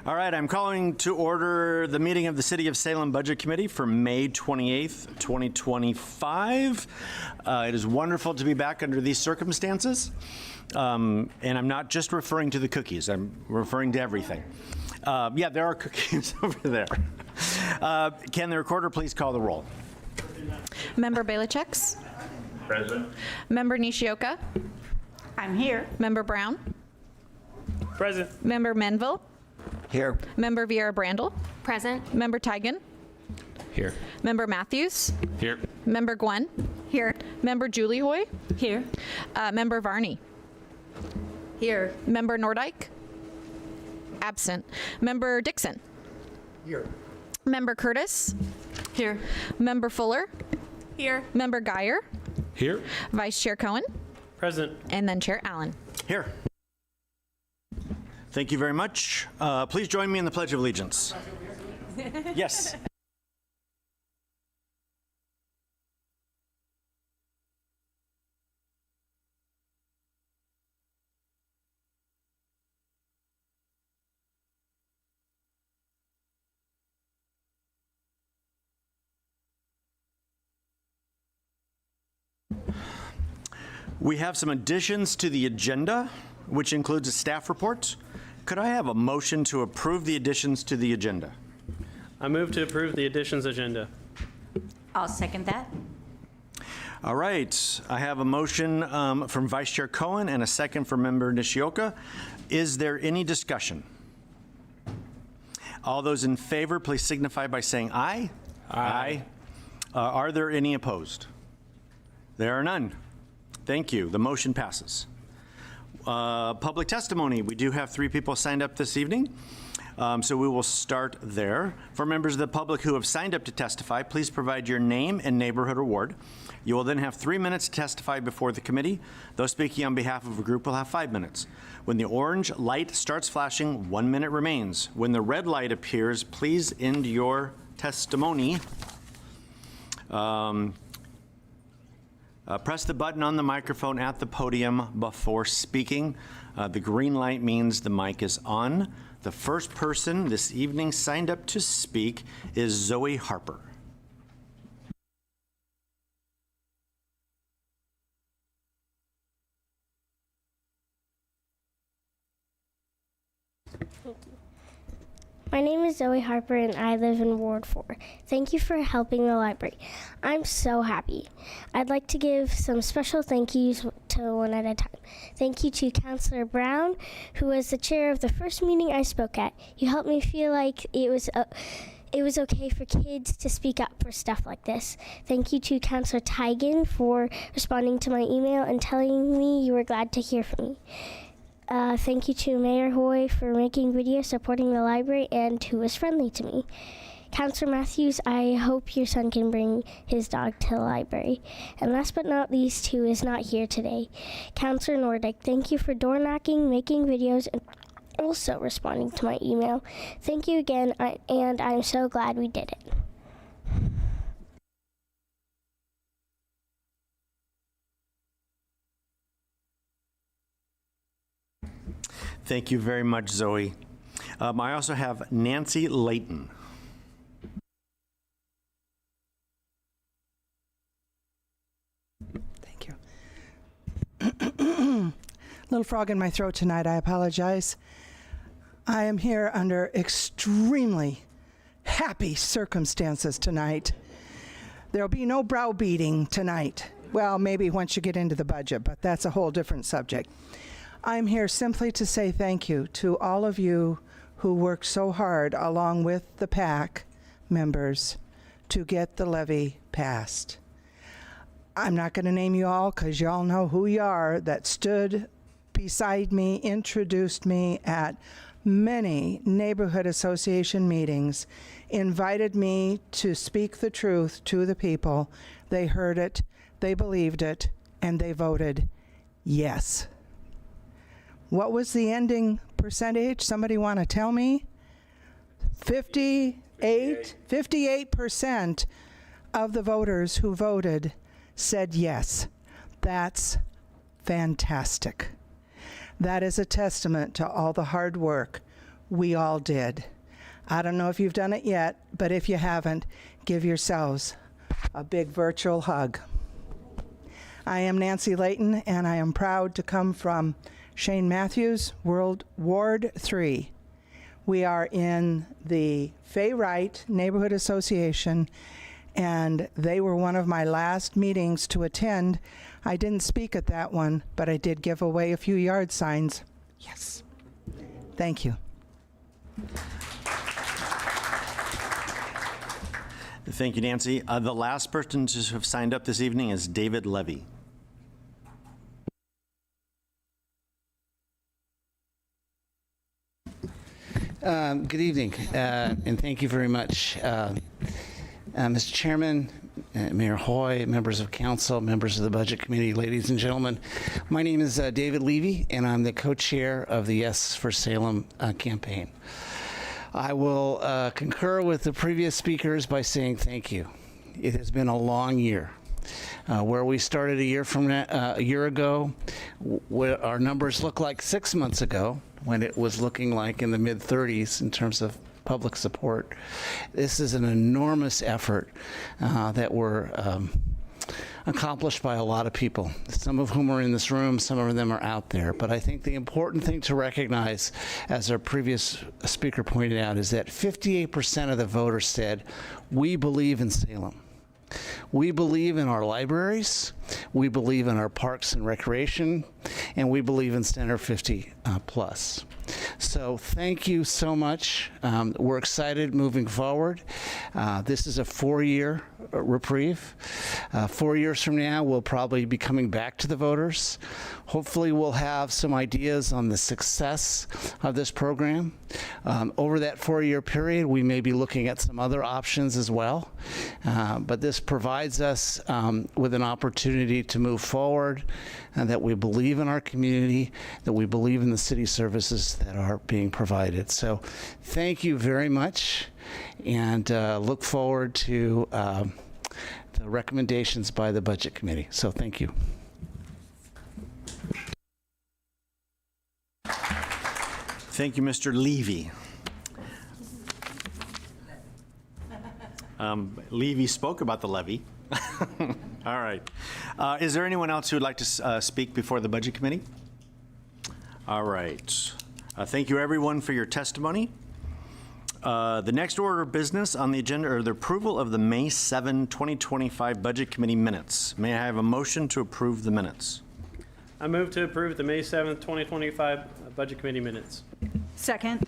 All right, I'm calling to order the meeting of the City of Salem Budget Committee for May 28th, 2025. It is wonderful to be back under these circumstances. And I'm not just referring to the cookies, I'm referring to everything. Yeah, there are cookies over there. Can the recorder please call the roll? Member Belicheks? Present. Member Nishioka? I'm here. Member Brown? Present. Member Menville? Here. Member Vieira Brandel? Present. Member Tigan? Here. Member Matthews? Here. Member Gwen? Here. Member Julie Hoy? Here. Member Varney? Here. Member Nordyke? Absent. Member Dixon? Here. Member Curtis? Here. Member Fuller? Here. Member Geyer? Here. Vice Chair Cohen? Present. And then Chair Allen. Here. Thank you very much. Please join me in the Pledge of Allegiance. Yes. We have some additions to the agenda, which includes a staff report. Could I have a motion to approve the additions to the agenda? I move to approve the additions agenda. I'll second that. All right, I have a motion from Vice Chair Cohen and a second from Member Nishioka. Is there any discussion? All those in favor, please signify by saying aye. Aye. Are there any opposed? There are none. Thank you. The motion passes. Public testimony. We do have 3 people signed up this evening, so we will start there. For members of the public who have signed up to testify, please provide your name and neighborhood or ward. You will then have 3 minutes to testify before the committee. Those speaking on behalf of a group will have 5 minutes. When the orange light starts flashing, 1 minute remains. When the red light appears, please end your testimony. Press the button on the microphone at the podium before speaking. The green light means the mic is on. The first person this evening signed up to speak is Zoe Harper. My name is Zoe Harper and I live in Ward 4. Thank you for helping the library. I'm so happy. I'd like to give some special thank yous to one at a time. Thank you to Councillor Brown, who was the chair of the first meeting I spoke at. You helped me feel like it was okay for kids to speak up for stuff like this. Thank you to Councillor Tigan for responding to my email and telling me you were glad to hear from me. Thank you to Mayor Hoy for making videos supporting the library and who was friendly to me. Councillor Matthews, I hope your son can bring his dog to the library. And last but not least, who is not here today, Councillor Nordyke, thank you for door knocking, making videos, and also responding to my email. Thank you again, and I'm so glad we did it. Thank you very much, Zoe. I also have Nancy Layton. Thank you. Little frog in my throat tonight, I apologize. I am here under extremely happy circumstances tonight. There'll be no browbeating tonight. Well, maybe once you get into the budget, but that's a whole different subject. I'm here simply to say thank you to all of you who worked so hard along with the PAC members to get the levy passed. I'm not going to name you all because you all know who you are that stood beside me, introduced me at many neighborhood association meetings, invited me to speak the truth to the people. They heard it, they believed it, and they voted yes. What was the ending percentage? Somebody want to tell me? 58% of the voters who voted said yes. That's fantastic. That is a testament to all the hard work we all did. I don't know if you've done it yet, but if you haven't, give yourselves a big virtual hug. I am Nancy Layton, and I am proud to come from Shane Matthews, Ward 3. We are in the Fay Wright Neighborhood Association, and they were one of my last meetings to attend. I didn't speak at that one, but I did give away a few yard signs. Yes. Thank you. Thank you, Nancy. The last person to have signed up this evening is David Levy. Good evening, and thank you very much. Mr. Chairman, Mayor Hoy, members of council, members of the Budget Committee, ladies and gentlemen. My name is David Levy, and I'm the co-chair of the Yes for Salem campaign. I will concur with the previous speakers by saying thank you. It has been a long year. Where we started a year ago, where our numbers look like 6 months ago, when it was looking like in the mid-30s in terms of public support. This is an enormous effort that were accomplished by a lot of people, some of whom are in this room, some of them are out there. But I think the important thing to recognize, as our previous speaker pointed out, is that 58% of the voters said, we believe in Salem. We believe in our libraries, we believe in our parks and recreation, and we believe in Center 50 plus. So thank you so much. We're excited moving forward. This is a 4-year reprieve. 4 years from now, we'll probably be coming back to the voters. Hopefully we'll have some ideas on the success of this program. Over that 4-year period, we may be looking at some other options as well. But this provides us with an opportunity to move forward, and that we believe in our community, that we believe in the city services that are being provided. So thank you very much, and look forward to the recommendations by the Budget Committee. So thank you. Thank you, Mr. Levy. Levy spoke about the levy. All right. Is there anyone else who would like to speak before the Budget Committee? All right. Thank you, everyone, for your testimony. The next order of business on the agenda are the approval of the May 7, 2025 Budget Committee minutes. May I have a motion to approve the minutes? I move to approve the May 7th, 2025 Budget Committee minutes. Second.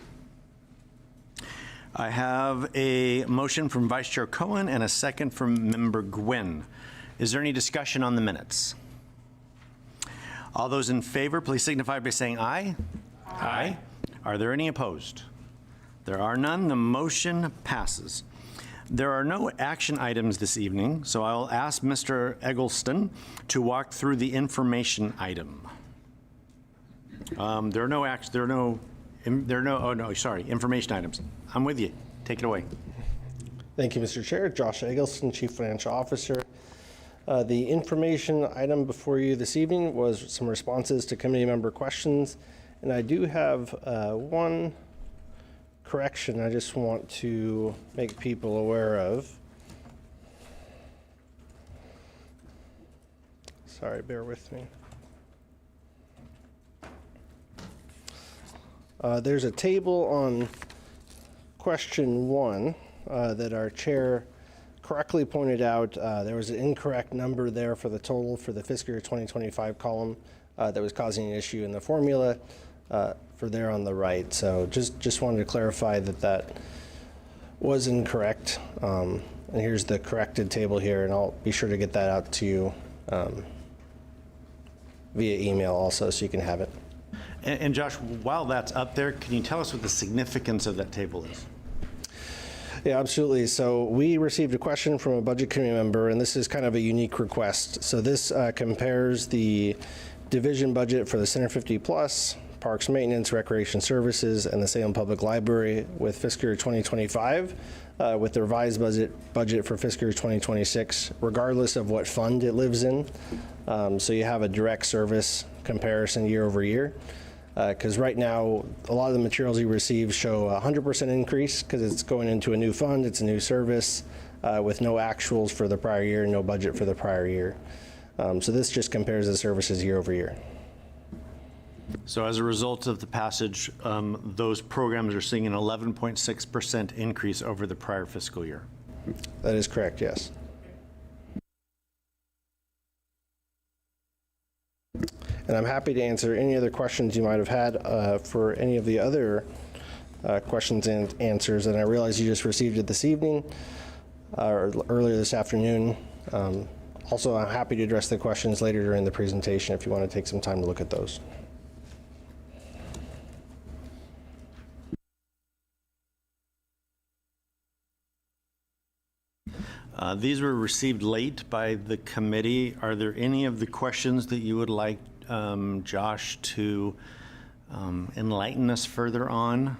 I have a motion from Vice Chair Cohen and a second from Member Gwynn. Is there any discussion on the minutes? All those in favor, please signify by saying aye. Aye. Are there any opposed? There are none. The motion passes. There are no action items this evening, so I'll ask Mr. Eggleston to walk through the information item. Information items. I'm with you. Take it away. Thank you, Mr. Chair. Josh Eggleston, Chief Financial Officer. The information item before you this evening was some responses to committee member questions, and I do have one correction I just want to make people aware of. Sorry, bear with me. There's a table on question 1 that our chair correctly pointed out. There was an incorrect number there for the total for the fiscal year 2025 column that was causing an issue in the formula for there on the right. So just wanted to clarify that was incorrect. And here's the corrected table here, and I'll be sure to get that out to you via email also, so you can have it. And Josh, while that's up there, can you tell us what the significance of that table is? Yeah, absolutely. So we received a question from a Budget Committee member, and this is kind of a unique request. So this compares the division budget for the Center 50 Plus Parks Maintenance, Recreation Services, and the Salem Public Library with fiscal year 2025 with the revised budget for fiscal year 2026, regardless of what fund it lives in. So you have a direct service comparison year over year. Because right now, a lot of the materials you receive show a 100% increase because it's going into a new fund, it's a new service with no actuals for the prior year, no budget for the prior year. So this just compares the services year over year. So as a result of the passage, those programs are seeing an 11.6% increase over the prior fiscal year. That is correct, yes. And I'm happy to answer any other questions you might have had for any of the other questions and answers. And I realize you just received it this evening or earlier this afternoon. Also, I'm happy to address the questions later during the presentation if you want to take some time to look at those. These were received late by the committee. Are there any of the questions that you would like Josh to enlighten us further on?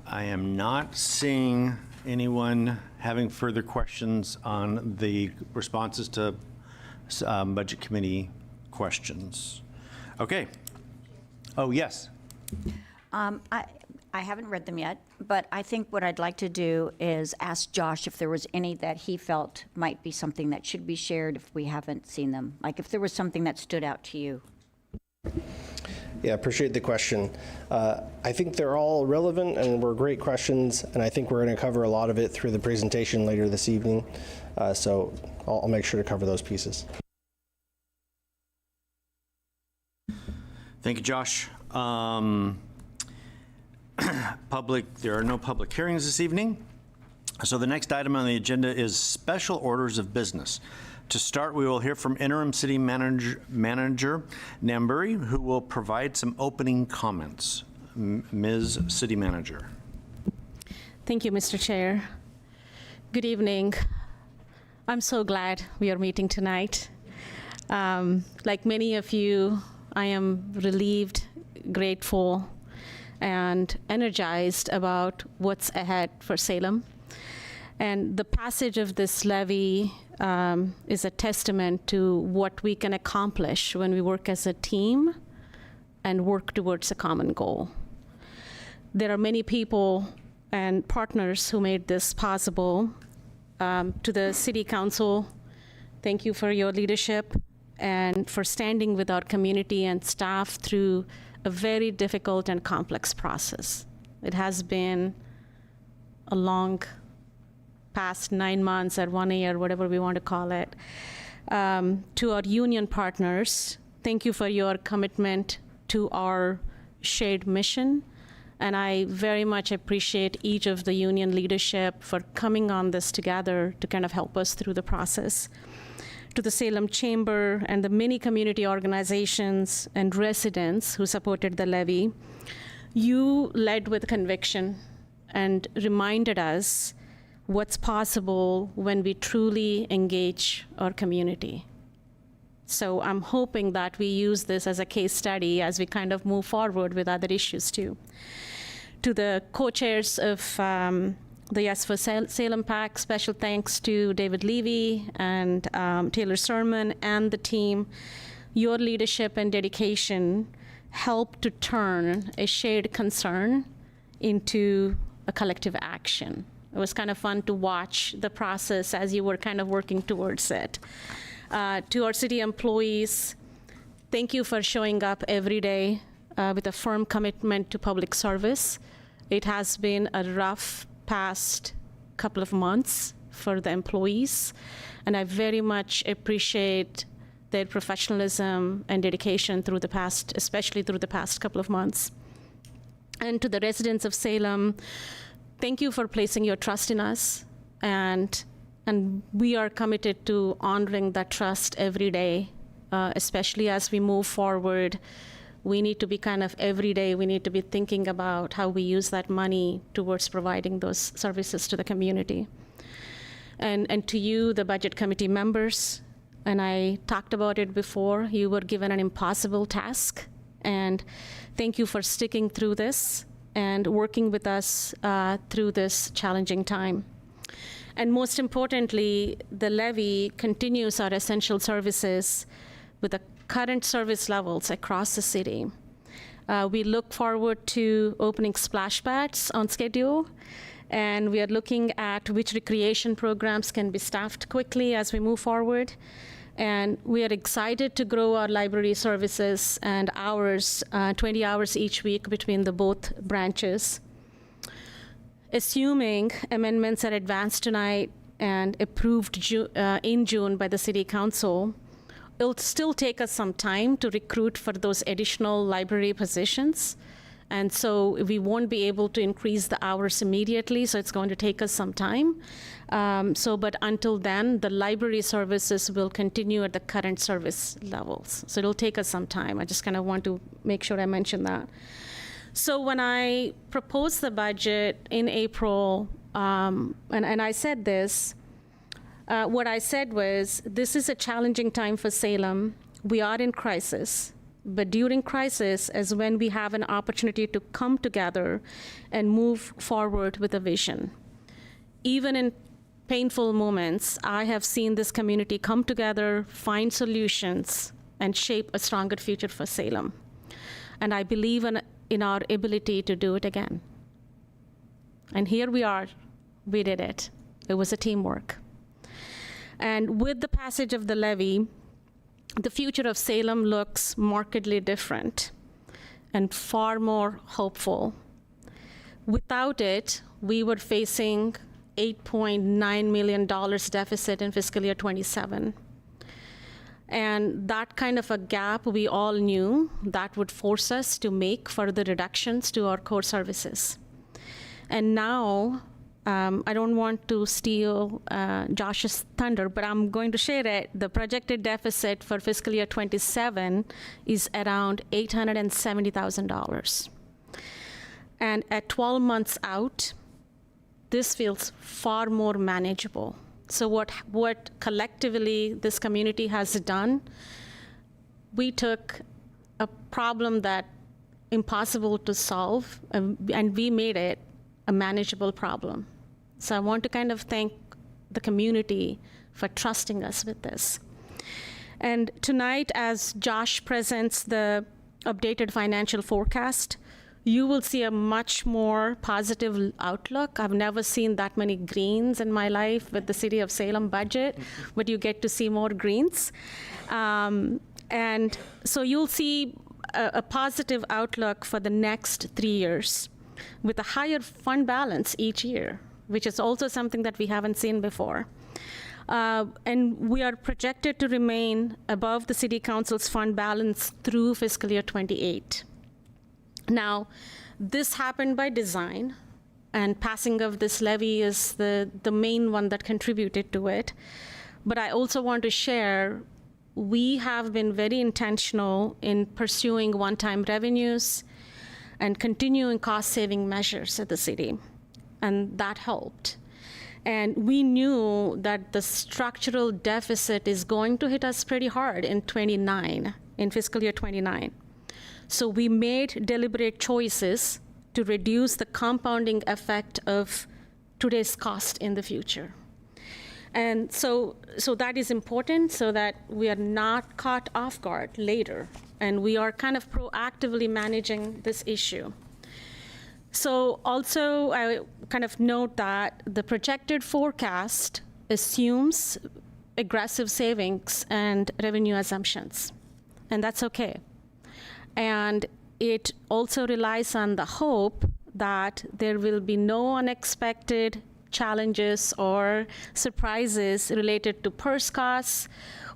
I am not seeing anyone having further questions on the responses to Budget Committee questions. Okay. Oh, yes. I haven't read them yet, but I think what I'd like to do is ask Josh if there was any that he felt might be something that should be shared if we haven't seen them. Like if there was something that stood out to you. Yeah, appreciate the question. I think they're all relevant and were great questions, and I think we're going to cover a lot of it through the presentation later this evening. So I'll make sure to cover those pieces. Thank you, Josh. There are no public hearings this evening. So the next item on the agenda is special orders of business. To start, we will hear from Interim City Manager Nambury, who will provide some opening comments. Ms. City Manager. Thank you, Mr. Chair. Good evening. I'm so glad we are meeting tonight. Like many of you, I am relieved, grateful, and energized about what's ahead for Salem. And the passage of this levy is a testament to what we can accomplish when we work as a team and work towards a common goal. There are many people and partners who made this possible. To the City Council, thank you for your leadership and for standing with our community and staff through a very difficult and complex process. It has been a long past 9 months or 1 year, whatever we want to call it. To our union partners, thank you for your commitment to our shared mission. And I very much appreciate each of the union leadership for coming on this together to kind of help us through the process. To the Salem Chamber and the many community organizations and residents who supported the levy, you led with conviction and reminded us what's possible when we truly engage our community. So I'm hoping that we use this as a case study as we kind of move forward with other issues too. To the co-chairs of the Yes for Salem PAC, special thanks to David Levy and Taylor Sermon and the team. Your leadership and dedication helped to turn a shared concern into a collective action. It was kind of fun to watch the process as you were kind of working towards it. To our city employees, thank you for showing up every day with a firm commitment to public service. It has been a rough past couple of months for the employees, and I very much appreciate their professionalism and dedication through the past, especially through the past couple of months. And to the residents of Salem, thank you for placing your trust in us, and we are committed to honoring that trust every day, especially as we move forward. We need to be kind of every day, we need to be thinking about how we use that money towards providing those services to the community. And to you, the Budget Committee members, and I talked about it before, you were given an impossible task. And thank you for sticking through this and working with us through this challenging time. And most importantly, the levy continues our essential services with the current service levels across the city. We look forward to opening splash pads on schedule, and we are looking at which recreation programs can be staffed quickly as we move forward. And we are excited to grow our library services and hours, 20 hours each week between the both branches. Assuming amendments are advanced tonight and approved in June by the City Council, it'll still take us some time to recruit for those additional library positions. And so we won't be able to increase the hours immediately, so it's going to take us some time. But until then, the library services will continue at the current service levels. So it'll take us some time. I just kind of want to make sure I mention that. So when I proposed the budget in April, and I said this, what I said was, this is a challenging time for Salem. We are in crisis. But during crisis is when we have an opportunity to come together and move forward with a vision. Even in painful moments, I have seen this community come together, find solutions, and shape a stronger future for Salem. And I believe in our ability to do it again. And here we are, we did it. It was a teamwork. And with the passage of the levy, the future of Salem looks markedly different and far more hopeful. Without it, we were facing $8.9 million deficit in fiscal year 27. And that kind of a gap, we all knew that would force us to make further reductions to our core services. And now, I don't want to steal Josh's thunder, but I'm going to share it. The projected deficit for fiscal year 27 is around $870,000. And at 12 months out, this feels far more manageable. So what collectively this community has done, we took a problem that impossible to solve, and we made it a manageable problem. So I want to kind of thank the community for trusting us with this. And tonight, as Josh presents the updated financial forecast, you will see a much more positive outlook. I've never seen that many greens in my life with the City of Salem budget, but you get to see more greens. And so you'll see a positive outlook for the next 3 years with a higher fund balance each year, which is also something that we haven't seen before. And we are projected to remain above the City Council's fund balance through fiscal year 28. Now, this happened by design, and passing of this levy is the main one that contributed to it. But I also want to share, we have been very intentional in pursuing one-time revenues and continuing cost-saving measures at the city, and that helped. And we knew that the structural deficit is going to hit us pretty hard in fiscal year 29. So we made deliberate choices to reduce the compounding effect of today's cost in the future. And so that is important so that we are not caught off guard later, and we are kind of proactively managing this issue. So also, I kind of note that the projected forecast assumes aggressive savings and revenue assumptions, and that's okay. And it also relies on the hope that there will be no unexpected challenges or surprises related to purse costs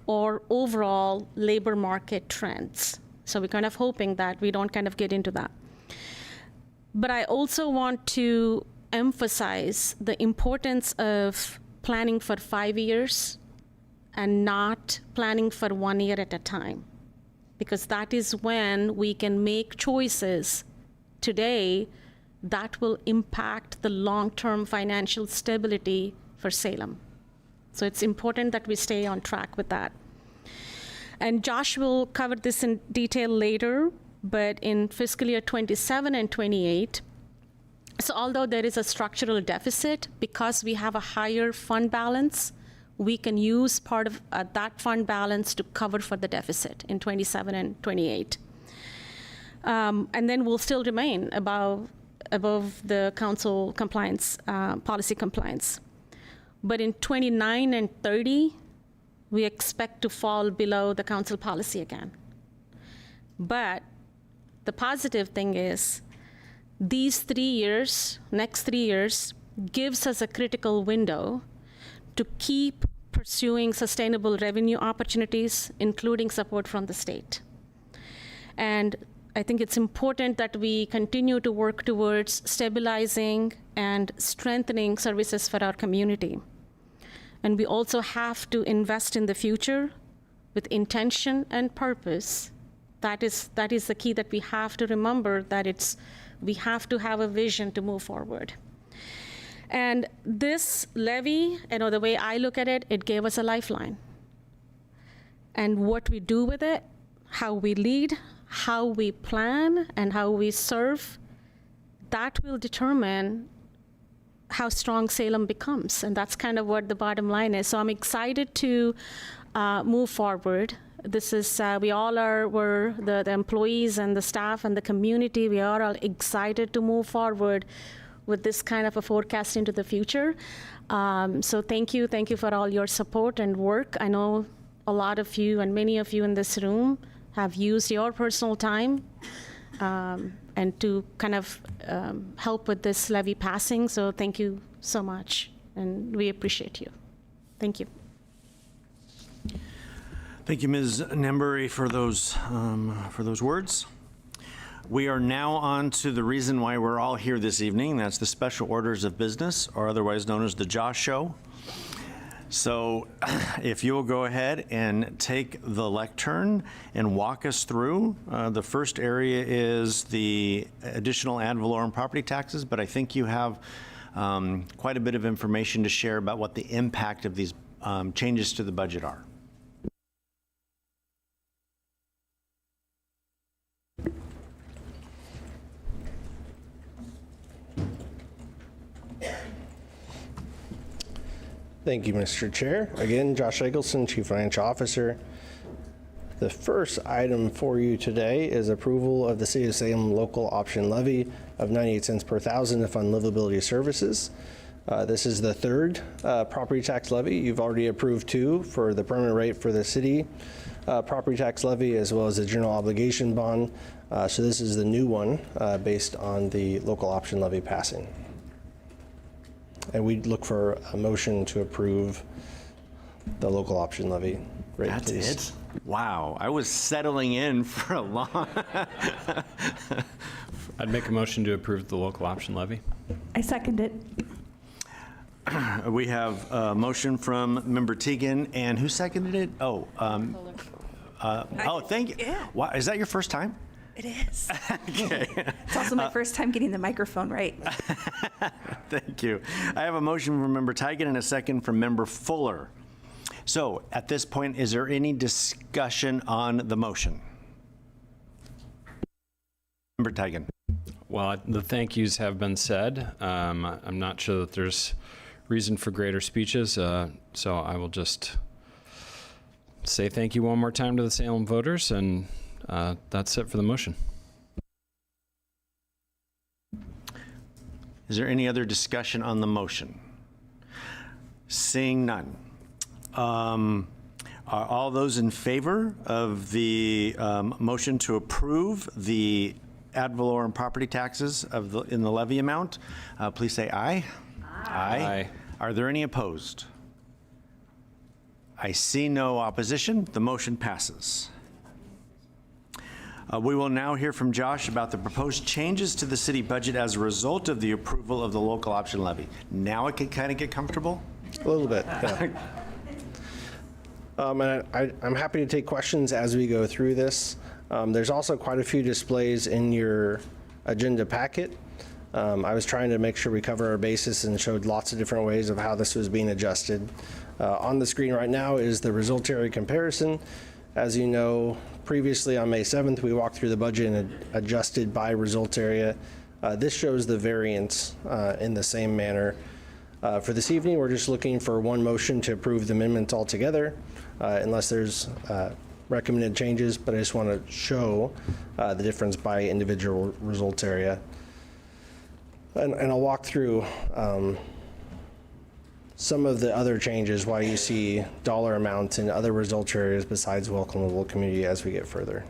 or overall labor market trends. So we're kind of hoping that we don't kind of get into that. But I also want to emphasize the importance of planning for 5 years and not planning for 1 year at a time, because that is when we can make choices today that will impact the long-term financial stability for Salem. So it's important that we stay on track with that. And Josh will cover this in detail later, but in fiscal year 27 and 28, so although there is a structural deficit, because we have a higher fund balance, we can use part of that fund balance to cover for the deficit in 27 and 28. And then we'll still remain above the council compliance, policy compliance. But in 29 and 30, we expect to fall below the council policy again. But the positive thing is these 3 years, next 3 years, gives us a critical window to keep pursuing sustainable revenue opportunities, including support from the state. And I think it's important that we continue to work towards stabilizing and strengthening services for our community. And we also have to invest in the future with intention and purpose. That is the key that we have to remember, that we have to have a vision to move forward. And this levy, the way I look at it, it gave us a lifeline. And what we do with it, how we lead, how we plan, and how we serve, that will determine how strong Salem becomes. And that's kind of what the bottom line is. So I'm excited to move forward. This is, we're the employees and the staff and the community, we are all excited to move forward with this kind of a forecast into the future. So thank you for all your support and work. I know a lot of you and many of you in this room have used your personal time and to kind of help with this levy passing. So thank you so much, and we appreciate you. Thank you. Thank you, Ms. Nembury, for those words. We are now on to the reason why we're all here this evening. That's the special orders of business, or otherwise known as the Josh Show. So if you will go ahead and take the lectern and walk us through. The first area is the additional ad valorem property taxes, but I think you have quite a bit of information to share about what the impact of these changes to the budget are. Thank you, Mr. Chair. Again, Josh Eggleston, Chief Financial Officer. The first item for you today is approval of the City of Salem local option levy of 98 cents per thousand to fund livability services. This is the third property tax levy. You've already approved 2 for the permanent rate for the city property tax levy, as well as the general obligation bond. So this is the new one based on the local option levy passing. And we'd look for a motion to approve the local option levy rate. That's please. it? Wow, I was settling in for a long. I'd make a motion to approve the local option levy. I second it. We have a motion from Member Teagan, and who seconded it? Oh, thank you. Yeah. Wow, is that your first time? It is. Okay. It's also my first time getting the microphone right. Thank you. I have a motion from Member Teagan and a second from Member Fuller. So at this point, is there any discussion on the motion? Member Teagan. Well, the thank yous have been said. I'm not sure that there's reason for greater speeches, so I will just say thank you one more time to the Salem voters, and that's it for the motion. Is there any other discussion on the motion? Seeing none. Are all those in favor of the motion to approve the ad valorem property taxes in the levy amount, please say aye. Aye. Are there any opposed? I see no opposition. The motion passes. We will now hear from Josh about the proposed changes to the city budget as a result of the approval of the local option levy. Now it can kind of get comfortable? A little bit, yeah. And I'm happy to take questions as we go through this. There's also quite a few displays in your agenda packet. I was trying to make sure we cover our basis and showed lots of different ways of how this was being adjusted. On the screen right now is the resultary comparison, As you know, previously on May 7th, we walked through the budget and adjusted by results area. This shows the variance in the same manner. For this evening, we're just looking for one motion to approve the amendments altogether, unless there's recommended changes, but I just want to show the difference by individual results area. And I'll walk through some of the other changes, why you see dollar amounts in other results areas besides welcomable community as we get further.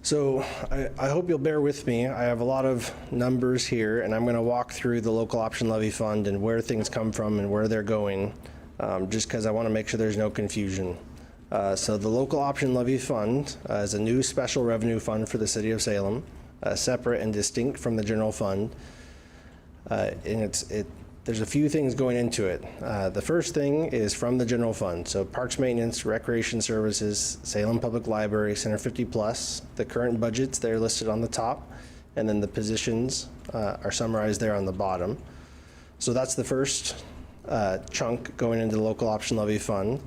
So I hope you'll bear with me. I have a lot of numbers here, and I'm going to walk through the local option levy fund and where things come from and where they're going, just because I want to make sure there's no confusion. So the local option levy fund is a new special revenue fund for the city of Salem, separate and distinct from the general fund. And there's a few things going into it. The first thing is from the general fund. So parks maintenance, recreation services, Salem Public Library, Center 50 Plus, the current budgets, they're listed on the top, and then the positions are summarized there on the bottom. So that's the first chunk going into the local option levy fund.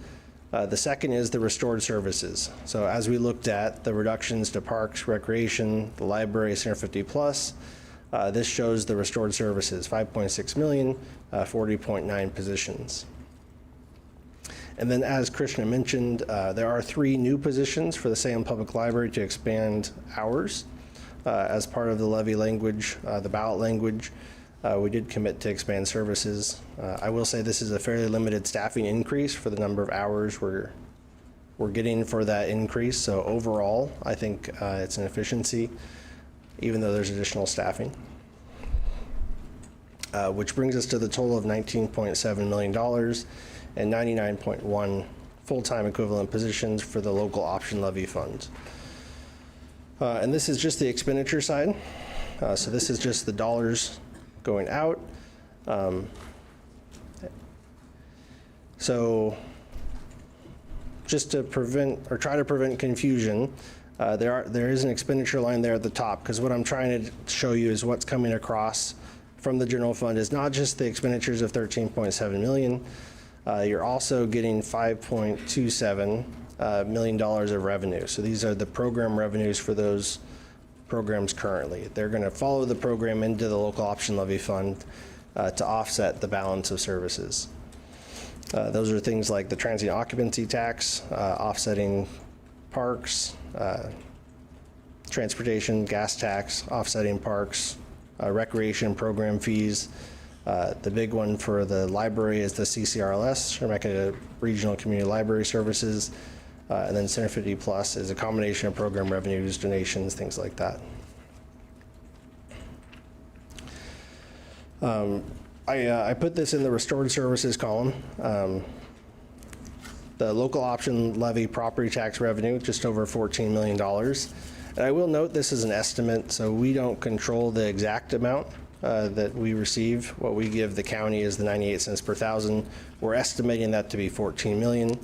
The second is the restored services. So as we looked at the reductions to parks, recreation, the library, Center 50 Plus, this shows the restored services, 5.6 million, 40.9 positions. And then as Krishna mentioned, there are 3 new positions for the Salem Public Library to expand hours. As part of the levy language, the ballot language, we did commit to expand services. I will say this is a fairly limited staffing increase for the number of hours we're getting for that increase. So overall, I think it's an efficiency, even though there's additional staffing. Which brings us to the total of $19.7 million and 99.1 full-time equivalent positions for the local option levy fund. And this is just the expenditure side. So this is just the dollars going out. So just to prevent or try to prevent confusion, there is an expenditure line there at the top, because what I'm trying to show you is what's coming across from the general fund is not just the expenditures of $13.7 million. You're also getting $5.27 million of revenue. So these are the program revenues for those programs currently. They're going to follow the program into the local option levy fund to offset the balance of services. Those are things like the transient occupancy tax, offsetting parks, transportation, gas tax, offsetting parks, recreation program fees. The big one for the library is the CCRLS, Chemeketa Regional Community Library Services. And then Center 50 Plus is a combination of program revenues, donations, things like that. I put this in the restored services column. The local option levy property tax revenue, just over $14 million. And I will note this is an estimate, so we don't control the exact amount that we receive. What we give the county is the 98 cents per thousand. We're estimating that to be 14 million,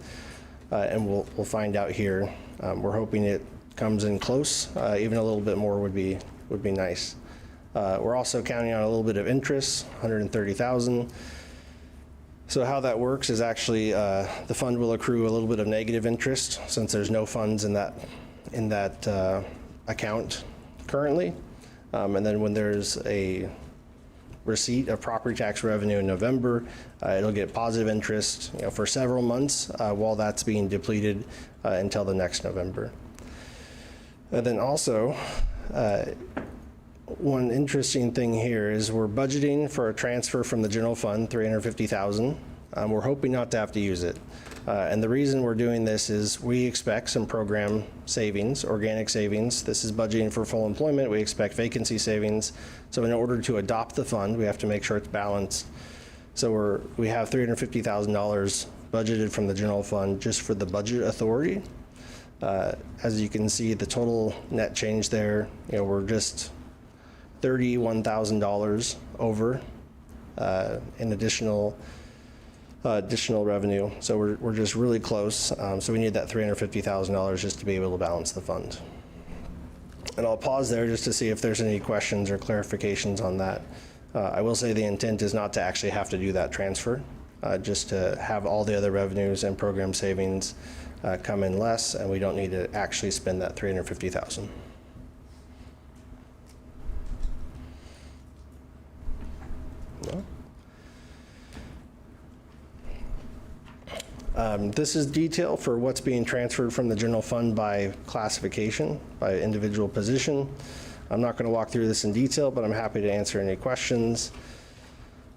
and we'll find out here. We're hoping it comes in close. Even a little bit more would be nice. We're also counting on a little bit of interest, 130,000. So how that works is actually the fund will accrue a little bit of negative interest since there's no funds in that account currently. And then when there's a receipt of property tax revenue in November, it'll get positive interest, for several months while that's being depleted until the next November. And then also, one interesting thing here is we're budgeting for a transfer from the general fund, $350,000. We're hoping not to have to use it. And the reason we're doing this is we expect some program savings, organic savings. This is budgeting for full employment. We expect vacancy savings. So in order to adopt the fund, we have to make sure it's balanced. So we have $350,000 budgeted from the general fund just for the budget authority. As you can see, the total net change there, we're just $31,000 over in additional revenue. So we're just really close. So we need that $350,000 just to be able to balance the fund. And I'll pause there just to see if there's any questions or clarifications on that. I will say the intent is not to actually have to do that transfer. just to have all the other revenues and program savings come in less, and we don't need to actually spend that $350,000. No? This is detail for what's being transferred from the general fund by classification, by individual position. I'm not going to walk through this in detail, but I'm happy to answer any questions.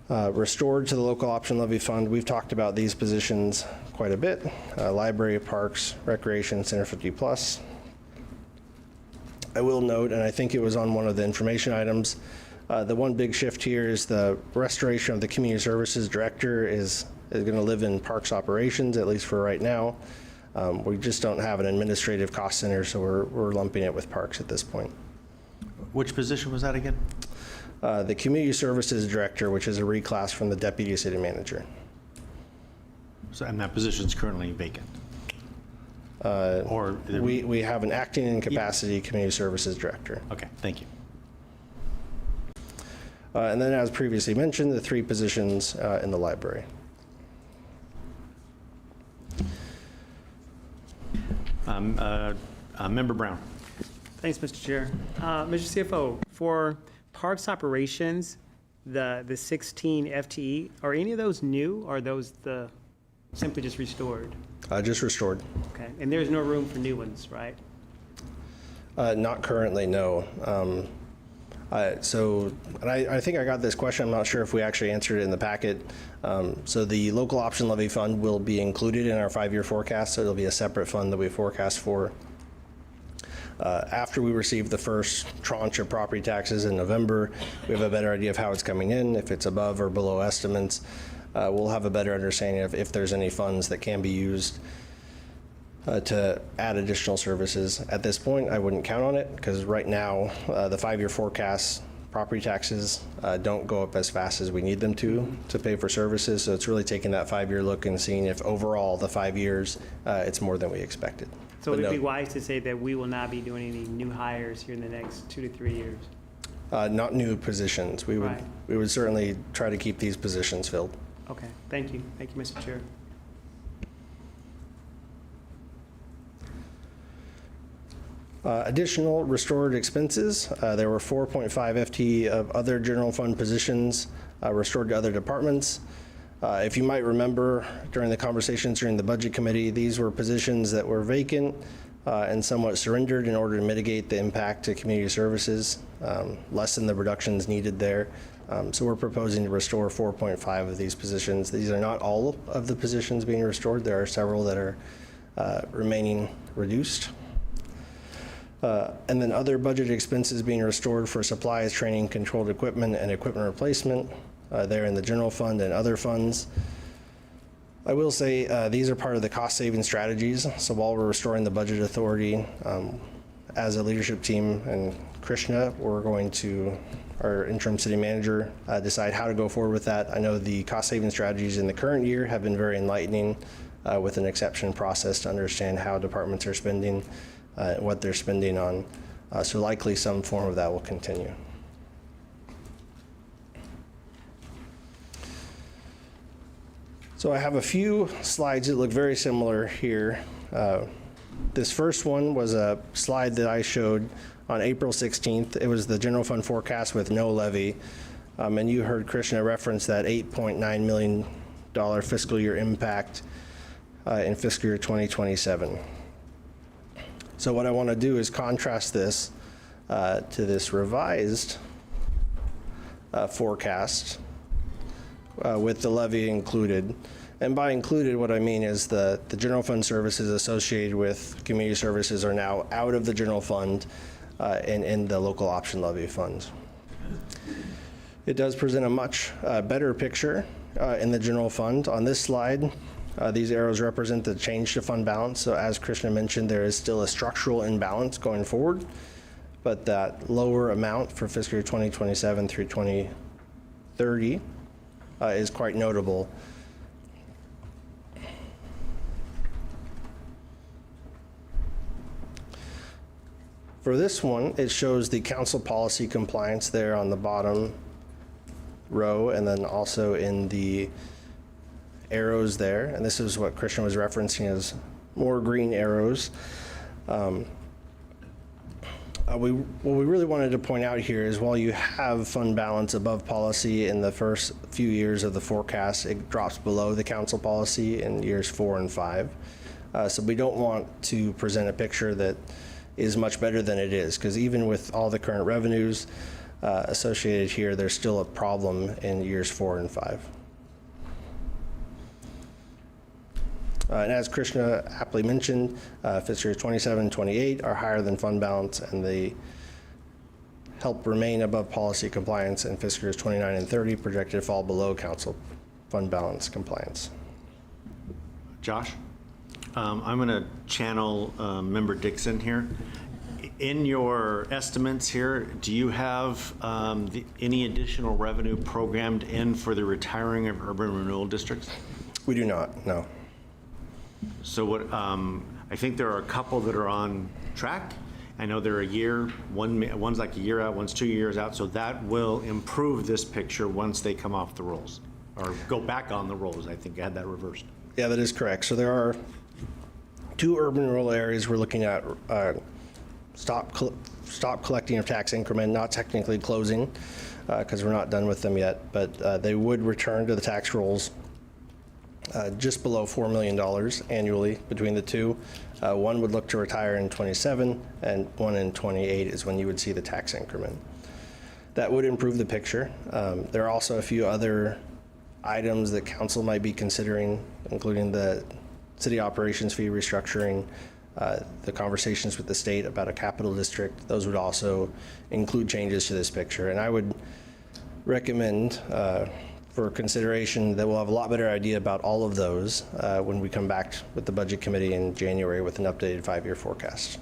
Restored to the local option levy fund, we've talked about these positions quite a bit. Library, parks, recreation, Center 50 Plus. I will note, and I think it was on one of the information items, the one big shift here is the restoration of the community services director is going to live in parks operations, at least for right now. We just don't have an administrative cost center, so we're lumping it with parks at this point. Which position was that again? The community services director, which is a reclass from the deputy city manager. So, and that position is currently vacant? We have an acting in capacity community services director. Okay, thank you. And then, as previously mentioned, the 3 positions in the library. Member Brown. Thanks, Mr. Chair. Mr. CFO, for parks operations, the 16 FTE, are any of those new, or are those simply just restored? Just restored. Okay, and there's no room for new ones, right? Not currently, no. So I think I got this question. I'm not sure if we actually answered it in the packet. So the local option levy fund will be included in our 5-year forecast. So it'll be a separate fund that we forecast for. After we receive the first tranche of property taxes in November, we have a better idea of how it's coming in, if it's above or below estimates. We'll have a better understanding of if there's any funds that can be used to add additional services. At this point, I wouldn't count on it because right now, the 5-year forecast, property taxes don't go up as fast as we need them to pay for services. So it's really taking that 5-year look and seeing if overall the 5 years, it's more than we expected. So it'd be wise to say that we will not be doing any new hires here in the next 2 to 3 years? Not new positions. We would certainly try to keep these positions filled. Okay, thank you. Thank you, Mr. Chair. Additional restored expenses. There were 4.5 FTE of other general fund positions restored to other departments. If you might remember during the conversations during the budget committee, these were positions that were vacant and somewhat surrendered in order to mitigate the impact to community services, lessen the reductions needed there. So we're proposing to restore 4.5 of these positions. These are not all of the positions being restored. There are several that are remaining reduced. And then other budget expenses being restored for supplies, training, controlled equipment, and equipment replacement. There in the general fund and other funds. I will say these are part of the cost saving strategies. So while we're restoring the budget authority, as a leadership team and Krishna, we're going to, our interim city manager, decide how to go forward with that. I know the cost saving strategies in the current year have been very enlightening with an exception process to understand how departments are spending, what they're spending on. So likely some form of that will continue. So I have a few slides that look very similar here. This first one was a slide that I showed on April 16th. It was the general fund forecast with no levy. And you heard Krishna reference that $8.9 million fiscal year impact in fiscal year 2027. So what I want to do is contrast this to this revised forecast with the levy included. And by included, what I mean is the general fund services associated with community services are now out of the general fund and in the local option levy funds. It does present a much better picture in the general fund. On this slide, these arrows represent the change to fund balance. So as Krishna mentioned, there is still a structural imbalance going forward, but that lower amount for fiscal year 2027 through 2030 is quite notable. For this one, it shows the council policy compliance there on the bottom row, and then also in the arrows there, and this is what Christian was referencing as more green arrows. What we really wanted to point out here is while you have fund balance above policy in the first few years of the forecast, it drops below the council policy in years 4 and 5. So we don't want to present a picture that is much better than it is, because even with all the current revenues associated here, there's still a problem in years 4 and 5. And as Krishna aptly mentioned, fiscal years 27 and 28 are higher than fund balance, and they help remain above policy compliance, and fiscal years 29 and 30 projected to fall below council fund balance compliance. Josh? I'm going to channel Member Dixon here. In your estimates here, do you have any additional revenue programmed in for the retiring of urban renewal districts? We do not, no. So what, I think there are a couple that are on track. I know they're a year, one's like a year out, one's 2 years out, so that will improve this picture once they come off the rolls, or go back on the rolls. I think I had that reversed. Yeah, that is correct. So there are 2 urban rural areas we're looking at stop collecting of tax increment, not technically closing, because we're not done with them yet, but they would return to the tax rolls just below $4 million annually between the two. One would look to retire in 27, and one in 28 is when you would see the tax increment. That would improve the picture. There are also a few other items that council might be considering, including the city operations fee restructuring, the conversations with the state about a capital district. Those would also include changes to this picture. And I would recommend for consideration that we'll have a lot better idea about all of those when we come back with the budget committee in January with an updated 5-year forecast.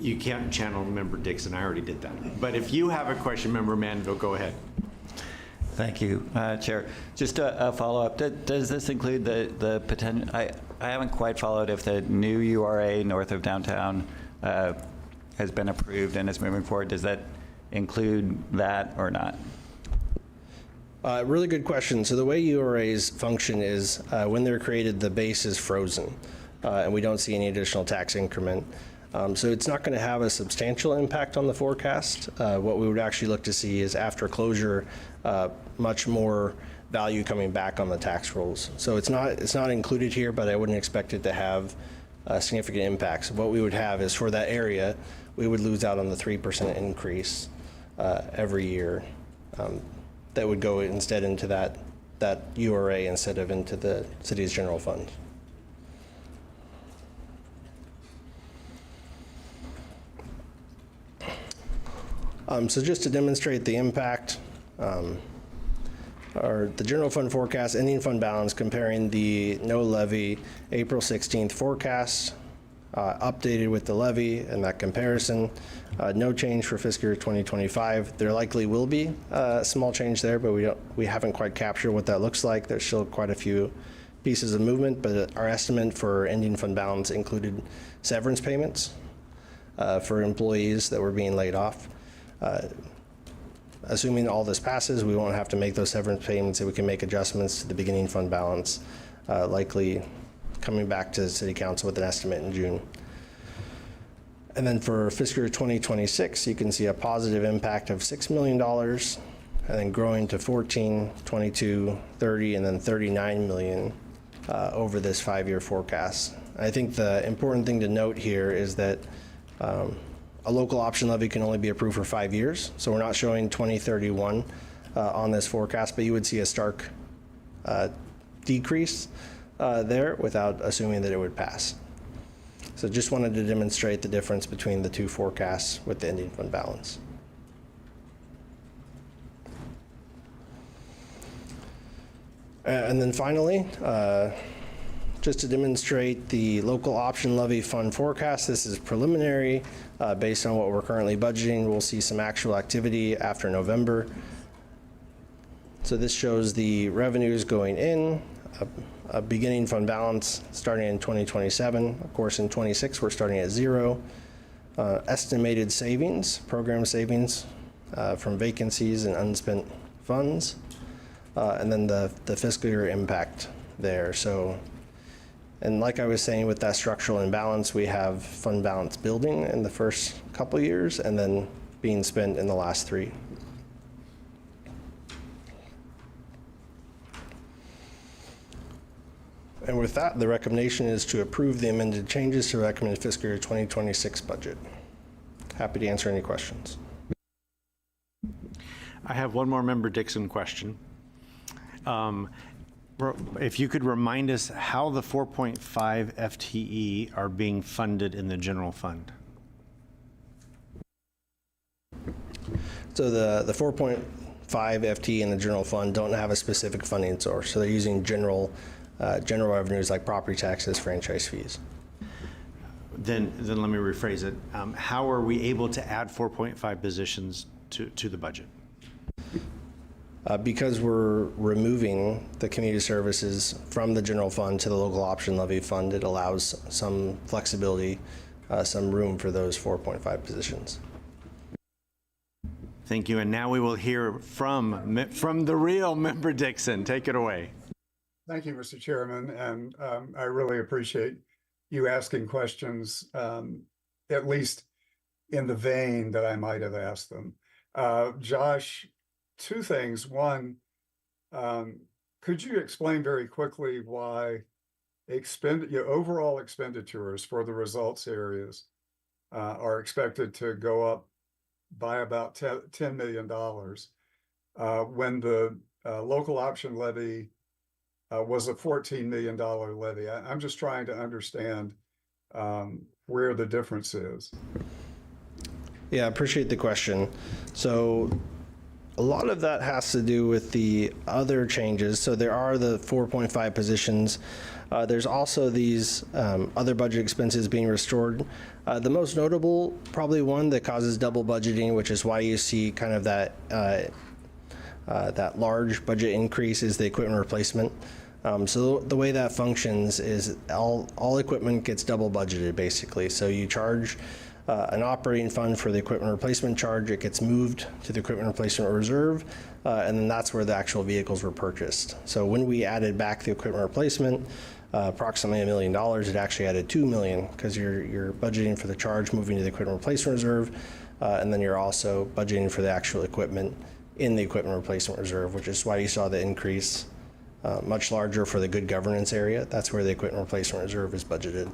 You can't channel Member Dixon, I already did that. But if you have a question, Member Mandel, go ahead. Thank you, Chair. Just a follow-up. Does this include the potential? I haven't quite followed if the new URA north of downtown has been approved and is moving forward. Does that include that or not? Really good question. So the way URAs function is when they're created, the base is frozen, and we don't see any additional tax increment. So it's not going to have a substantial impact on the forecast. What we would actually look to see is after closure, much more value coming back on the tax rolls. So it's not included here, but I wouldn't expect it to have significant impacts. What we would have is for that area, we would lose out on the 3% increase every year. That would go instead into that URA instead of into the city's general fund. So just to demonstrate the impact, or the general fund forecast, ending fund balance, comparing the no levy April 16th forecast, updated with the levy and that comparison. No change for fiscal year 2025. There likely will be a small change there, but we haven't quite captured what that looks like. There's still quite a few pieces of movement, but our estimate for ending fund balance included severance payments for employees that were being laid off. Assuming all this passes, we won't have to make those severance payments, and we can make adjustments to the beginning fund balance, likely coming back to City Council with an estimate in June. And then for fiscal year 2026, you can see a positive impact of $6 million, and then growing to 14, 22, 30, and then 39 million over this 5-year forecast. I think the important thing to note here is that a local option levy can only be approved for 5 years, so we're not showing 2031 on this forecast, but you would see a stark decrease there without assuming that it would pass. So just wanted to demonstrate the difference between the two forecasts with the ending fund balance. And then finally, just to demonstrate the local option levy fund forecast, this is preliminary. Based on what we're currently budgeting, we'll see some actual activity after November. So this shows the revenues going in, a beginning fund balance starting in 2027. Of course, in 26, we're starting at 0. Estimated savings, program savings from vacancies and unspent funds. and then the fiscal year impact there. So, and like I was saying with that structural imbalance, we have fund balance building in the first couple years and then being spent in the last 3. And with that, the recommendation is to approve the amended changes to recommended fiscal year 2026 budget. Happy to answer any questions. I have one more Member Dixon question. If you could remind us how the 4.5 FTE are being funded in the general fund. So the 4.5 FTE in the general fund don't have a specific funding source. So they're using general revenues like property taxes, franchise fees. Then let me rephrase it. How are we able to add 4.5 positions to the budget? Because we're removing the community services from the general fund to the local option levy fund, it allows some flexibility, some room for those 4.5 positions. Thank you. And now we will hear from the real Member Dixon. Take it away. Thank you, Mr. Chairman, and I really appreciate you asking questions, at least in the vein that I might have asked them. Josh, 2 things. One, could you explain very quickly why your overall expenditures for the results areas are expected to go up by about $10 million when the local option levy was a $14 million levy? I'm just trying to understand where the difference is. Yeah, I appreciate the question. So a lot of that has to do with the other changes. So there are the 4.5 positions. There's also these other budget expenses being restored. The most notable, probably one that causes double budgeting, which is why you see kind of that large budget increase, is the equipment replacement. So the way that functions is all equipment gets double budgeted, basically. So you charge an operating fund for the equipment replacement charge. It gets moved to the equipment replacement reserve, and then that's where the actual vehicles were purchased. So when we added back the equipment replacement, approximately $1 million, it actually added $2 million, because you're budgeting for the charge moving to the equipment replacement reserve, and then you're also budgeting for the actual equipment in the equipment replacement reserve, which is why you saw the increase much larger for the good governance area. That's where the equipment replacement reserve is budgeted.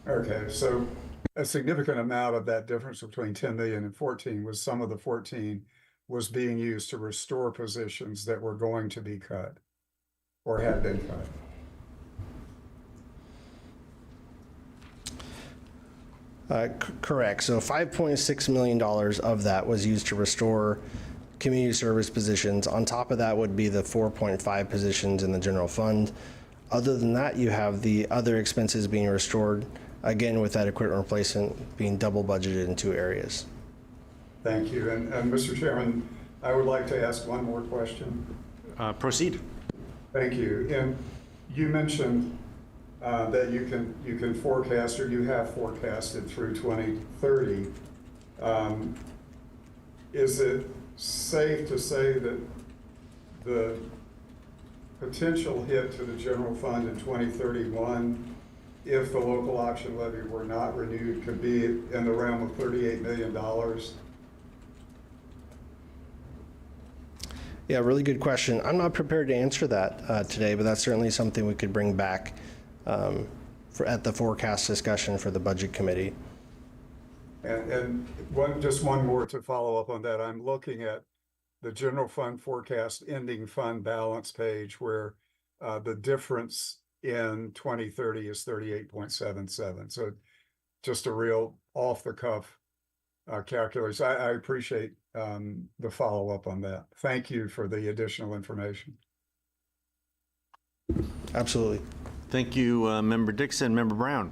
Okay, so a significant amount of that difference between 10 million and 14 was some of the 14 was being used to restore positions that were going to be cut or had been cut. Correct. So $5.6 million of that was used to restore community service positions. On top of that would be the 4.5 positions in the general fund. Other than that, you have the other expenses being restored, again, with that equipment replacement being double budgeted in 2 areas. Thank you. And Mr. Chairman, I would like to ask one more question. Proceed. Thank you. And you mentioned that you can forecast, or you have forecasted through 2030. Is it safe to say that the potential hit to the general fund in 2031, if the local option levy were not renewed, could be in the realm of $38 million? Yeah, really good question. I'm not prepared to answer that today, but that's certainly something we could bring back at the forecast discussion for the budget committee. And just one more to follow up on that. I'm looking at the general fund forecast ending fund balance page, where the difference in 2030 is 38.77. So just a real off the cuff calculation. I appreciate the follow up on that. Thank you for the additional information. Absolutely. Thank you, Member Dixon. Member Brown.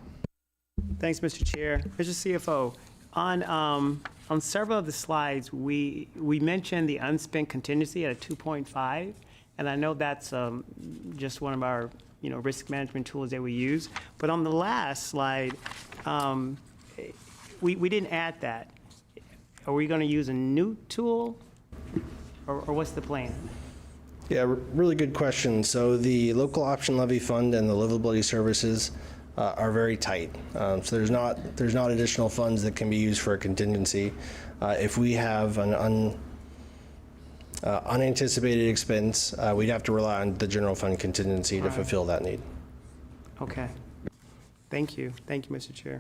Thanks, Mr. Chair. Mr. CFO, on several of the slides, we mentioned the unspent contingency at a 2.5, and I know that's just one of our risk management tools that we use. But on the last slide, we didn't add that. Are we going to use a new tool, or what's the plan? Yeah, really good question. So the local option levy fund and the livability services are very tight. So there's not additional funds that can be used for a contingency. If we have an unanticipated expense, we'd have to rely on the general fund contingency to fulfill that need. Okay. Thank you. Thank you, Mr. Chair.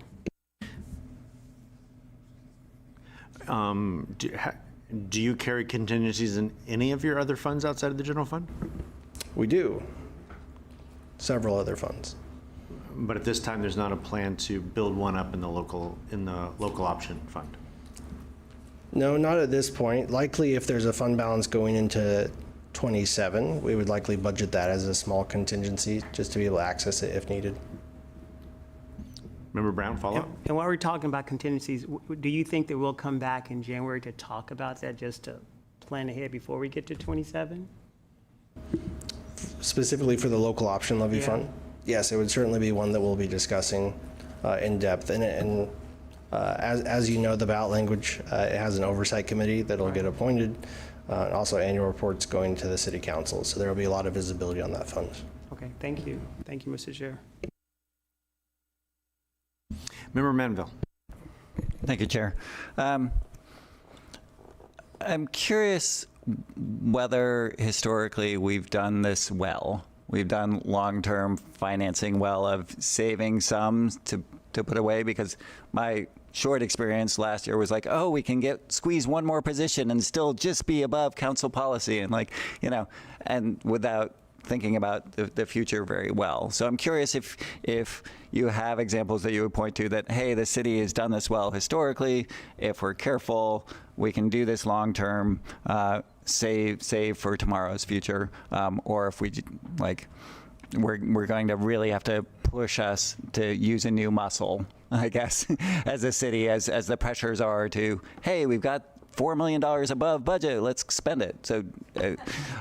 Do you carry contingencies in any of your other funds outside of the general fund? We do. Several other funds. But at this time, there's not a plan to build one up in the local option fund? No, not at this point. Likely, if there's a fund balance going into 27, we would likely budget that as a small contingency just to be able to access it if needed. Member Brown, follow-up? And while we're talking about contingencies, do you think that we'll come back in January to talk about that, just to plan ahead before we get to 27? Specifically for the local option levy Yeah. fund? Yes, it would certainly be one that we'll be discussing in depth. And as you know, the ballot language, it has an oversight committee that'll get appointed. And also annual reports going to the city council. So there will be a lot of visibility on that fund. Okay, thank you. Thank you, Mr. Chair. Member Manville. Thank you, Chair. I'm curious whether historically we've done this well. We've done long-term financing well of saving some to put away, because my short experience last year was like, oh, we can squeeze one more position and still just be above council policy, and and without thinking about the future very well. So I'm curious if you have examples that you would point to that, hey, the city has done this well historically. If we're careful, we can do this long term, save for tomorrow's future, or if we're going to really have to push us to use a new muscle, I guess, as a city, as the pressures are to, hey, we've got $4 million above budget, let's spend it. So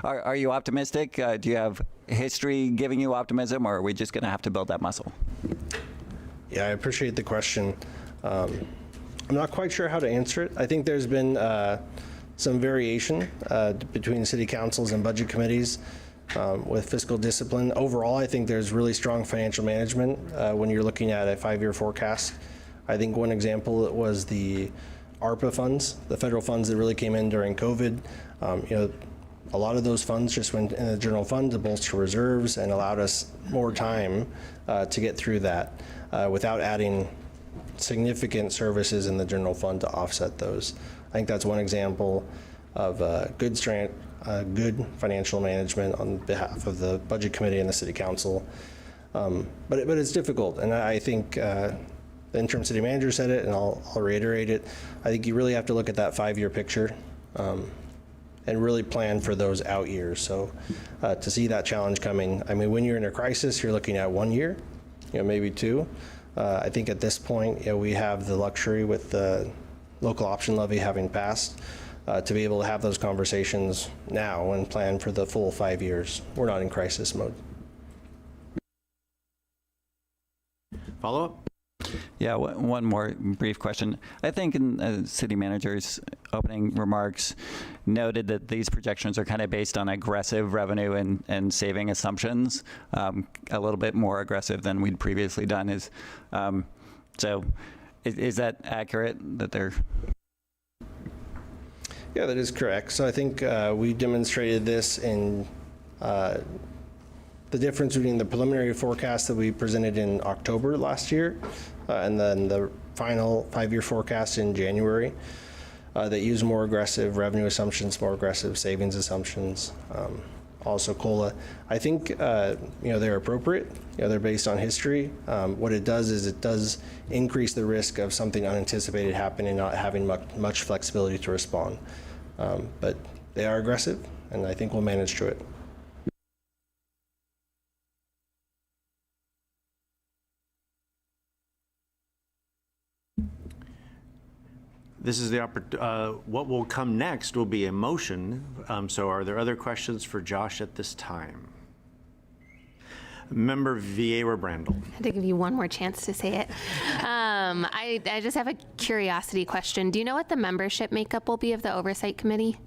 are you optimistic? Do you have history giving you optimism, or are we just going to have to build that muscle? Yeah, I appreciate the question. I'm not quite sure how to answer it. I think there's been some variation between city councils and budget committees with fiscal discipline. Overall, I think there's really strong financial management when you're looking at a 5-year forecast. I think one example was the ARPA funds, the federal funds that really came in during COVID. A lot of those funds just went in the general fund to bolster reserves and allowed us more time to get through that without adding significant services in the general fund to offset those. I think that's one example of good financial management on behalf of the budget committee and the city council. But it's difficult, and I think the interim city manager said it, and I'll reiterate it. I think you really have to look at that 5-year picture and really plan for those out years. So to see that challenge coming, I mean, when you're in a crisis, you're looking at 1 year, maybe 2. I think at this point, we have the luxury with the local option levy having passed to be able to have those conversations now and plan for the full 5 years. We're not in crisis mode. Follow up? Yeah, one more brief question. I think in the city manager's opening remarks noted that these projections are kind of based on aggressive revenue and saving assumptions, a little bit more aggressive than we'd previously done. Is that accurate, that they're? Yeah, that is correct. So I think we demonstrated this in the difference between the preliminary forecast that we presented in October last year and then the final 5-year forecast in January that use more aggressive revenue assumptions, more aggressive savings assumptions, also COLA. I think they're appropriate. They're based on history. What it does is it does increase the risk of something unanticipated happening and not having much flexibility to respond. But they are aggressive, and I think we'll manage through it. This is the what will come next will be a motion. So are there other questions for Josh at this time? Member Vieira Brandel. I had to give you one more chance to say it. I just have a curiosity question. Do you know what the membership makeup will be of the Oversight Committee?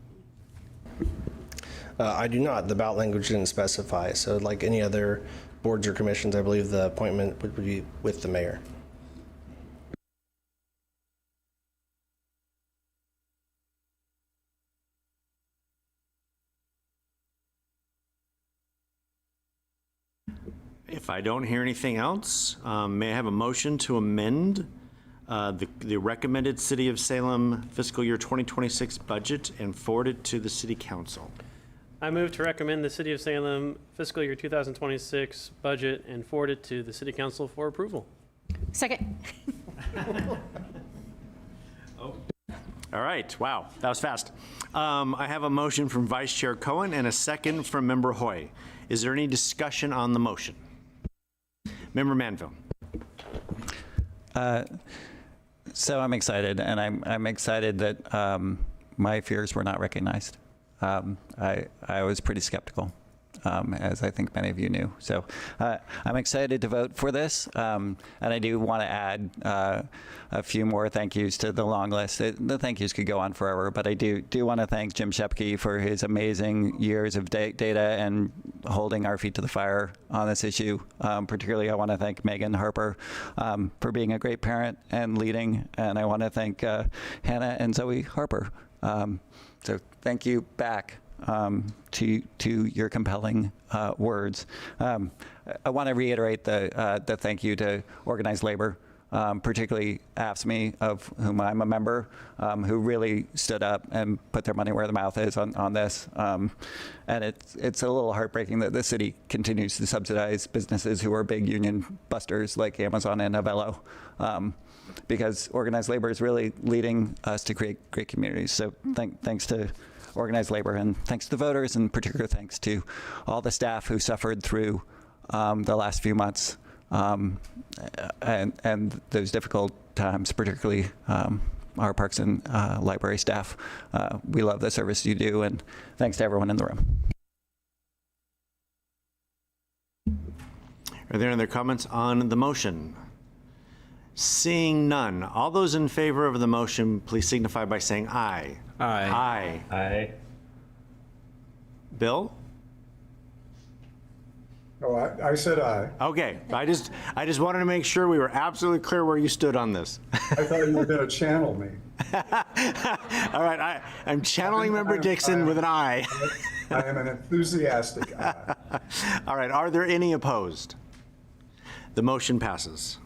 I do not. The ballot language didn't specify. So like any other boards or commissions, I believe the appointment would be with the mayor. If I don't hear anything else, may I have a motion to amend the recommended City of Salem fiscal year 2026 budget and forward it to the City Council? I move to recommend the City of Salem fiscal year 2026 budget and forward it to the City Council for approval. Second. All right, wow, that was fast. I have a motion from Vice Chair Cohen and a second from Member Hoy. Is there any discussion on the motion? Member Manville. So I'm excited, and I'm excited that my fears were not recognized. I was pretty skeptical, as I think many of you knew. So I'm excited to vote for this, and I do want to add a few more thank yous to the long list. The thank yous could go on forever, but I do want to thank Jim Shepke for his amazing years of data and holding our feet to the fire on this issue. Particularly, I want to thank Megan Harper for being a great parent and leading, and I want to thank Hannah and Zoe Harper. So thank you back to your compelling words. I want to reiterate the thank you to organized labor, particularly AFSCME, of whom I'm a member, who really stood up and put their money where the mouth is on this. And it's a little heartbreaking that the city continues to subsidize businesses who are big union busters like Amazon and Novello, because organized labor is really leading us to create great communities. So thanks to organized labor, and thanks to voters, and particular thanks to all the staff who suffered through the last few months and those difficult times, particularly our parks and library staff. We love the service you do, and thanks to everyone in the room. Are there any other comments on the motion? Seeing none, all those in favor of the motion, please signify by saying aye. Aye. Aye. Aye. Bill? Oh, I said aye. Okay, I just wanted to make sure we were absolutely clear where you stood on this. I thought you were going to channel me. All right, I'm channeling Member Dixon with an aye. I am an enthusiastic aye. All right, are there any opposed? The motion passes.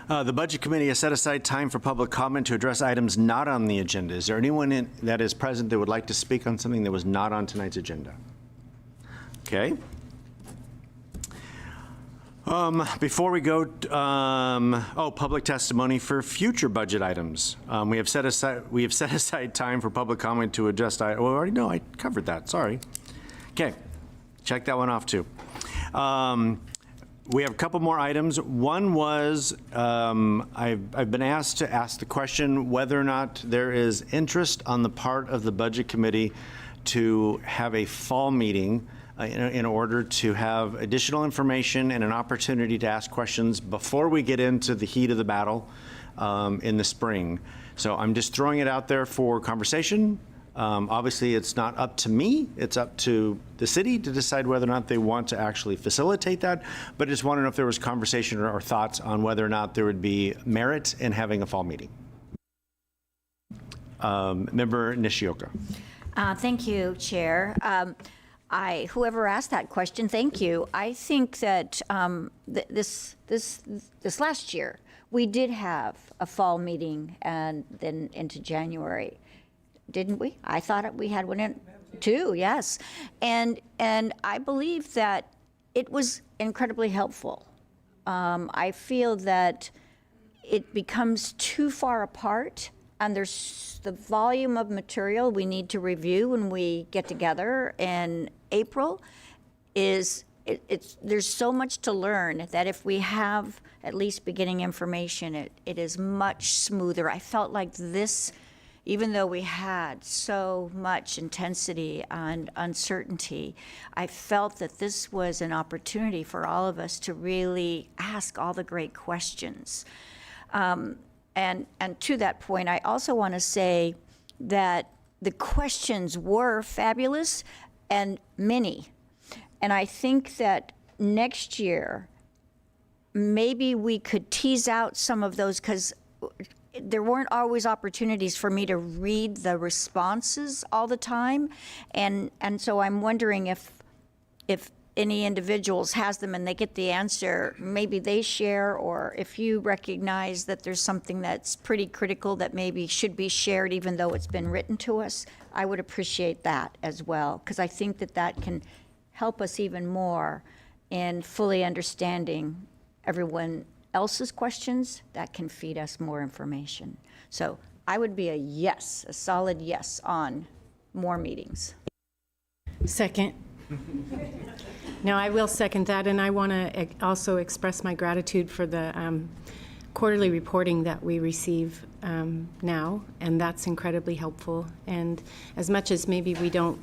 The Budget Committee has set aside time for public comment to address items not on the agenda. Is there anyone that is present that would like to speak on something that was not on tonight's agenda? Okay. Before we go, public testimony for future budget items. We have set aside time for public comment to adjust. I covered that. Sorry. Okay, check that one off too. We have a couple more items. One was I've been asked to ask the question whether or not there is interest on the part of the Budget Committee to have a fall meeting in order to have additional information and an opportunity to ask questions before we get into the heat of the battle in the spring. So I'm just throwing it out there for conversation. Obviously, it's not up to me. It's up to the city to decide whether or not they want to actually facilitate that. But I just want to know if there was conversation or thoughts on whether or not there would be merit in having a fall meeting. Member Nishioka. Thank you, Chair. Whoever asked that question, thank you. I think that this last year, we did have a fall meeting and then into January. Didn't we? I thought we had one in two, yes. And I believe that it was incredibly helpful. I feel that it becomes too far apart, and there's the volume of material we need to review when we get together in April there's so much to learn that if we have at least beginning information, it is much smoother. I felt like this, even though we had so much intensity and uncertainty, I felt that this was an opportunity for all of us to really ask all the great questions. And to that point, I also want to say that the questions were fabulous and many. And I think that next year, maybe we could tease out some of those, because there weren't always opportunities for me to read the responses all the time. And so I'm wondering if any individuals has them and they get the answer, maybe they share, or if you recognize that there's something that's pretty critical that maybe should be shared even though it's been written to us, I would appreciate that as well, because I think that that can help us even more in fully understanding everyone else's questions. That can feed us more information. So I would be a yes, a solid yes on more meetings. Second. No, I will second that, and I want to also express my gratitude for the quarterly reporting that we receive now, and that's incredibly helpful. And as much as maybe we don't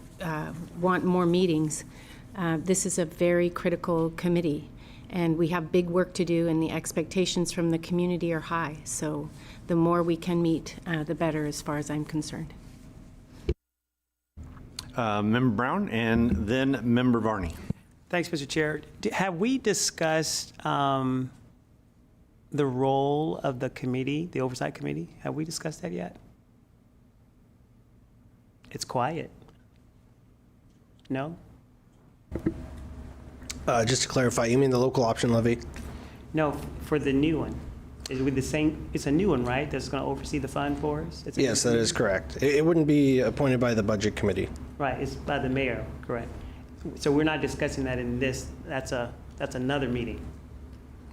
want more meetings, this is a very critical committee, and we have big work to do, and the expectations from the community are high. So the more we can meet, the better, as far as I'm concerned. Member Brown, and then Member Varney. Thanks, Mr. Chair. Have we discussed the role of the committee, the oversight committee? Have we discussed that yet? It's quiet. No? Just to clarify, you mean the local option levy? No, for the new one. Is it with the same, it's a new one, right? That's going to oversee the fund for us? It's a Yes, new that is correct. It wouldn't be appointed by the budget committee. Right, it's by the mayor, correct. So we're not discussing that in this, that's another meeting.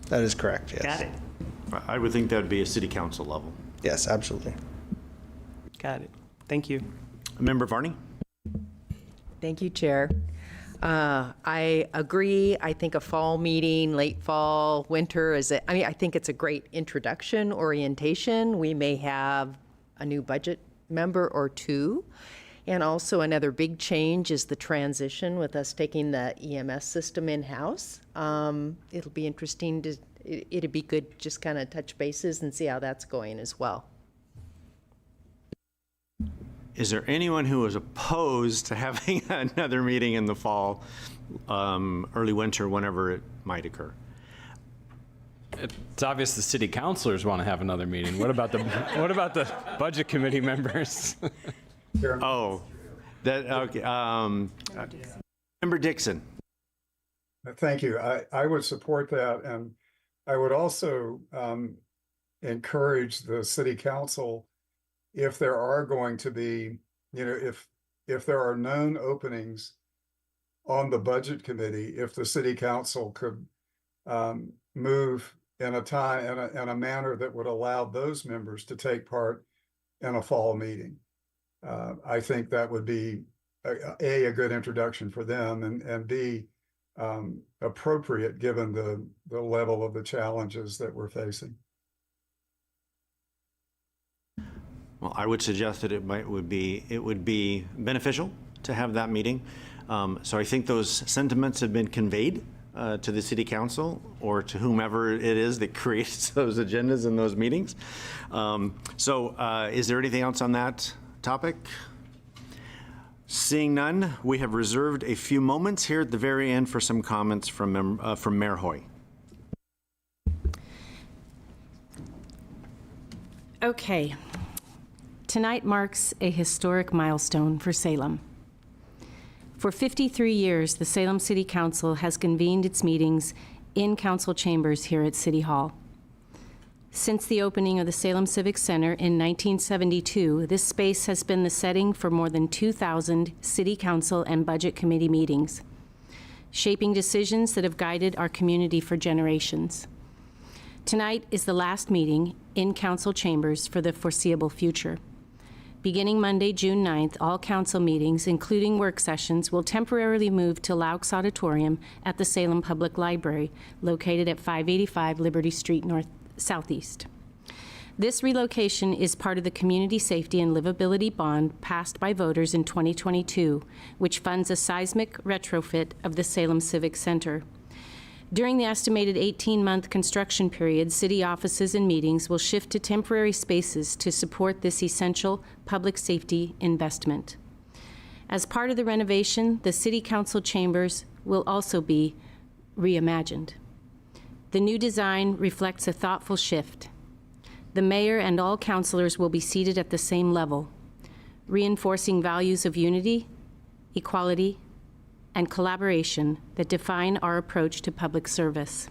That is correct, yes. Got it, I would think that would be a city council level. Yes, absolutely. got it. Thank you. Member Varney? Thank you, Chair. I agree. I think a fall meeting, late fall, winter I think it's a great introduction, orientation. We may have a new budget member or two. And also another big change is the transition with us taking the EMS system in-house. It'll be interesting it'd be good just kind of touch bases and see how that's going as well. Is there anyone who is opposed to having another meeting in the fall, early winter, whenever it might occur? It's obvious the city councilors want to have another meeting. What about the budget committee members? Oh, that, okay. Member Dixon. Thank you. I would support that. And I would also encourage the city council, if there are going to be, if there are known openings on the budget committee, if the city council could move in a manner that would allow those members to take part in a fall meeting. I think that would be a good introduction for them, and B, appropriate given the level of the challenges that we're facing. Well, I would suggest that it would be beneficial to have that meeting. So I think those sentiments have been conveyed to the city council or to whomever it is that creates those agendas and those meetings. Is there anything else on that topic? Seeing none, we have reserved a few moments here at the very end for some comments from Mayor Hoy. Okay. Tonight marks a historic milestone for Salem. For 53 years, the Salem City Council has convened its meetings in council chambers here at City Hall. Since the opening of the Salem Civic Center in 1972, this space has been the setting for more than 2,000 City Council and Budget Committee meetings, shaping decisions that have guided our community for generations. Tonight is the last meeting in council chambers for the foreseeable future. Beginning Monday, June 9th, all council meetings, including work sessions, will temporarily move to Laux Auditorium at the Salem Public Library, located at 585 Liberty Street Southeast. This relocation is part of the Community Safety and Livability Bond passed by voters in 2022, which funds a seismic retrofit of the Salem Civic Center. During the estimated 18-month construction period, city offices and meetings will shift to temporary spaces to support this essential public safety investment. As part of the renovation, the City Council chambers will also be reimagined. The new design reflects a thoughtful shift. The mayor and all councilors will be seated at the same level, reinforcing values of unity, equality, and collaboration that define our approach to public service.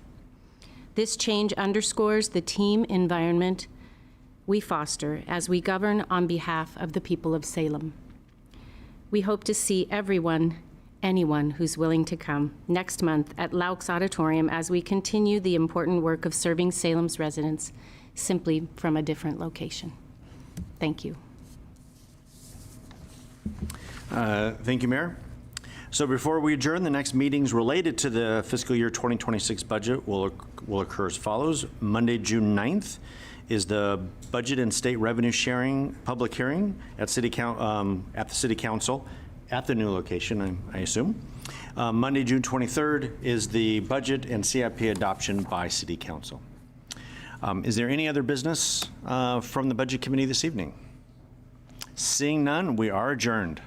This change underscores the team environment we foster as we govern on behalf of the people of Salem. We hope to see anyone who's willing to come next month at Laux Auditorium as we continue the important work of serving Salem's residents, simply from a different location. Thank you. Thank you, Mayor. So before we adjourn, the next meetings related to the fiscal year 2026 budget will occur as follows. Monday, June 9th is the Budget and State Revenue Sharing public hearing at the City Council at the new location, I assume. Monday, June 23rd is the budget and CIP adoption by City Council. Is there any other business from the Budget Committee this evening? Seeing none, we are adjourned.